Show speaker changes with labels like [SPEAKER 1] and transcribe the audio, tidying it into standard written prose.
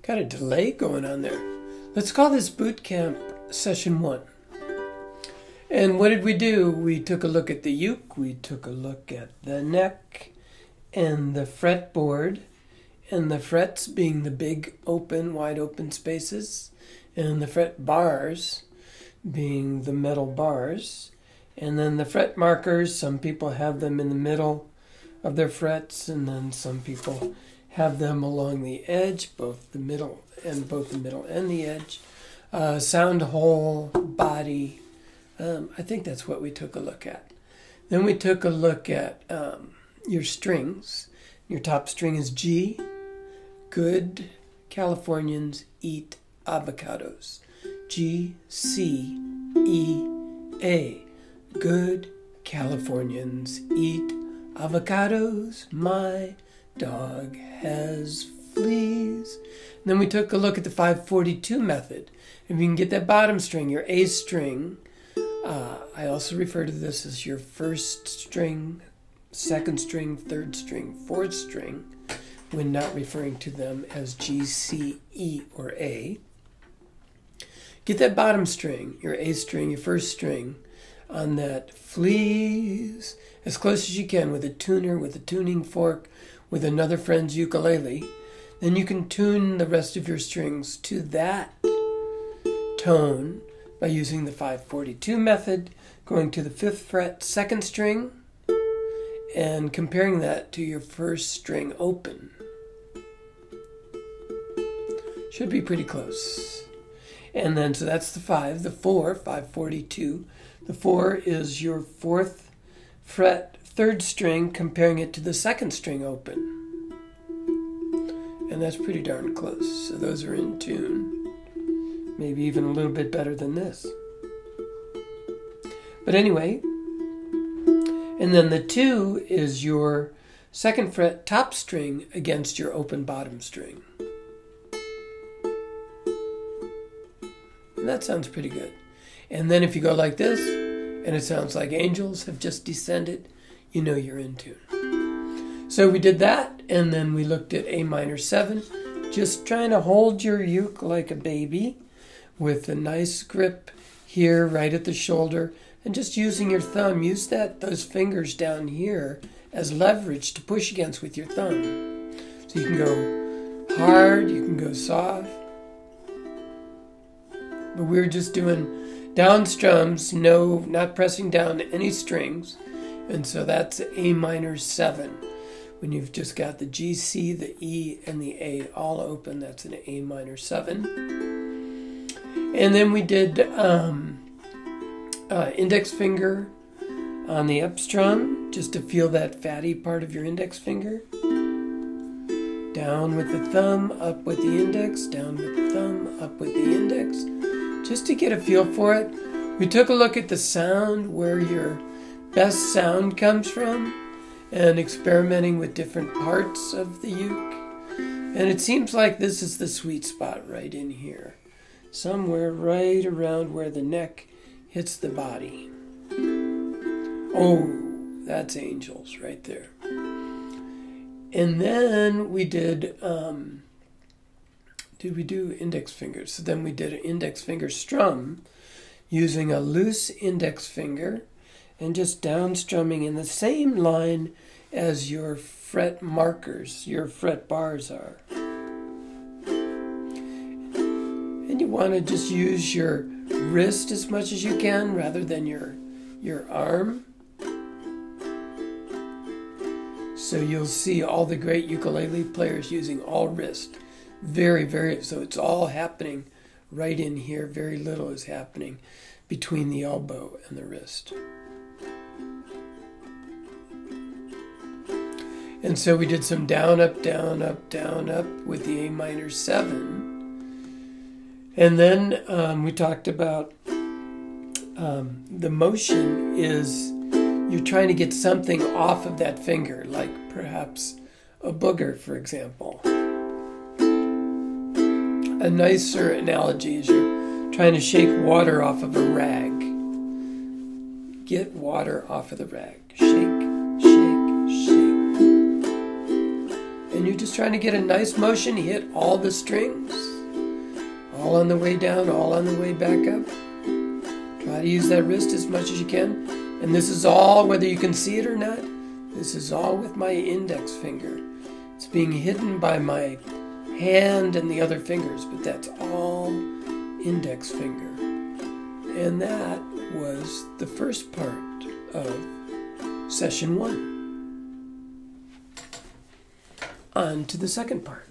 [SPEAKER 1] Got a delay going on there. Let's call this Bootcamp Session 1. And what did we do? We took a look at the uke, we took a look at the neck and the fretboard, and the frets being the big open, wide open spaces, and the fret bars being the metal bars, and then the fret markers. Some people have them in the middle of their frets, and then some people have them along the edge, both the middle and the edge. Sound hole, body. I think that's what we took a look at. Then we took a look at your strings. Your top string is G. Good Californians eat avocados. G, C, E, A. Good Californians eat avocados. My dog has fleas. And then we took a look at the 542 method. If you can get that bottom string, your A string, I also refer to this as your first string, second string, third string, fourth string, when not referring to them as G, C, E, or A. Get that bottom string, your A string, your first string, on that fleas as close as you can with a tuner, with a tuning fork, with another friend's ukulele. Then you can tune the rest of your strings to that tone by using the 542 method, going to the 5th fret, 2nd string, and comparing that to your first string open. Should be pretty close. And then, so that's the 5, the 4, 542. The 4 is your 4th fret, 3rd string, comparing it to the 2nd string open. And that's pretty darn close. So those are in tune. Maybe even a little bit better than this. But anyway, and then the 2 is your 2nd fret top string against your open bottom string. And that sounds pretty good. And then if you go like this, and it sounds like angels have just descended, you know you're in tune. So we did that, and then we looked at A minor 7, just trying to hold your uke like a baby with a nice grip here right at the shoulder, and just using your thumb. Use those fingers down here as leverage to push against with your thumb. So you can go hard, you can go soft. But we're just doing down strums, no, not pressing down any strings. And so that's A minor 7. When you've just got the G, C, the E, and the A all open, that's an A minor 7. And then we did index finger on the up strum, just to feel that fatty part of your index finger. Down with the thumb, up with the index, down with the thumb, up with the index, just to get a feel for it. We took a look at the sound, where your best sound comes from, and experimenting with different parts of the uke. And it seems like this is the sweet spot right in here. Somewhere right around where the neck hits the body. Oh, that's angels right there. And then we did we do index fingers? So then we did an index finger strum using a loose index finger and just down strumming in the same line as your fret markers, your fret bars are. And you want to just use your wrist as much as you can rather than your arm. So you'll see all the great ukulele players using all wrist. So it's all happening right in here. Very little is happening between the elbow and the wrist. And so we did some down, up, down, up, down, up with the A minor 7. And then we talked about the motion is you're trying to get something off of that finger, like perhaps a booger, for example. A nicer analogy is you're trying to shake water off of a rag. Get water off of the rag. Shake, shake, shake. And you're just trying to get a nice motion, hit all the strings, all on the way down, all on the way back up. Try to use that wrist as much as you can. And this is all, whether you can see it or not, this is all with my index finger. It's being hidden by my hand and the other fingers, but that's all index finger. And that was the first part of session 1. On to the second part.